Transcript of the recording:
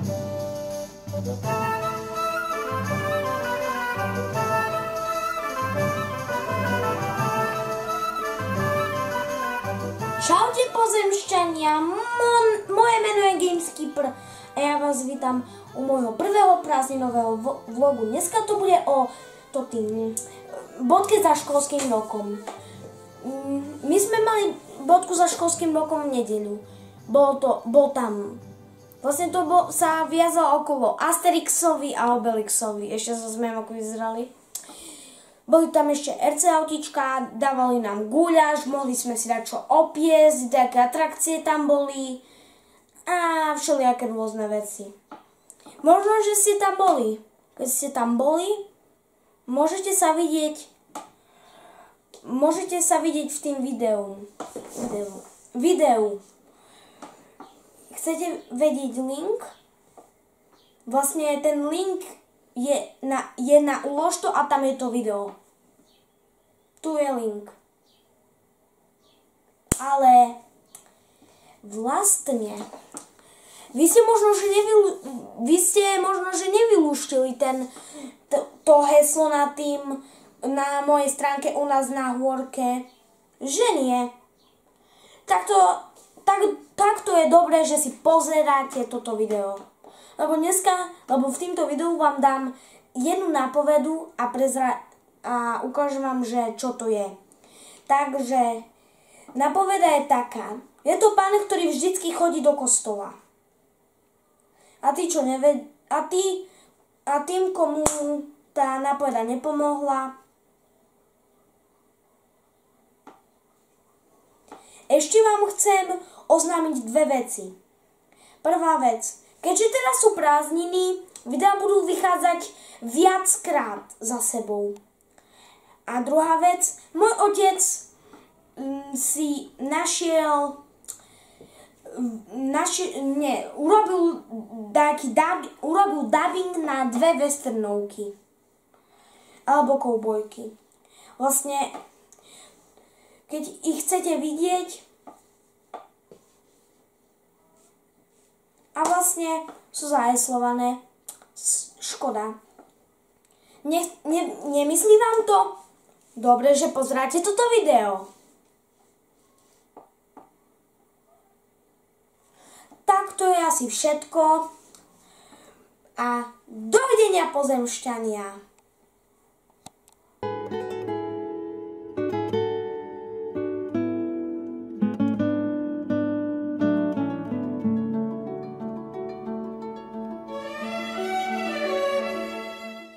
Čaute pozemšťania, moje meno je Gameskipper a ja vás vítam u môjho prvého prázdninového vlogu. Dneska to bude o bodke za školským rokom. My sme mali bodku za školským rokom v nedeľu. Sa viazalo okolo Asterixovi a Obelixovi. Ešte sa smiem, ako vyzerali. Boli tam ešte RC autička, dávali nám guľaš, mohli sme si dať čo opiesť, také atrakcie tam boli a všelijaké rôzne veci. Možno, že ste tam boli. Keď ste tam boli, môžete sa vidieť v tým videu. Chcete vedieť link? Vlastne ten link je na ulož to a tam je to video. Tu je link. Ale vlastne vy ste možno, že nevylúštili to heslo na mojej stránke u nás na hôrke. Že nie. Takto je dobré, že si pozeráte toto video. Lebo v týmto videu vám dám jednu nápovedu a ukážem vám, že čo to je. Takže nápoveda je taká. Je to pán, ktorý vždycky chodí do kostola. A tým, komu tá nápoveda nepomohla, ešte vám chcem oznámiť dve veci. Prvá vec. Keďže teraz sú prázdniny, videá budú vychádzať viackrát za sebou. A druhá vec, môj otec si urobil dubbing na dve westernovky. Alebo koubojky. Vlastne, keď ich chcete vidieť, a vlastne sú zaheslované. Škoda. Nemyslí vám to? Dobre, že pozeráte toto video. Tak to je asi všetko. A dovidenia pozemšťania.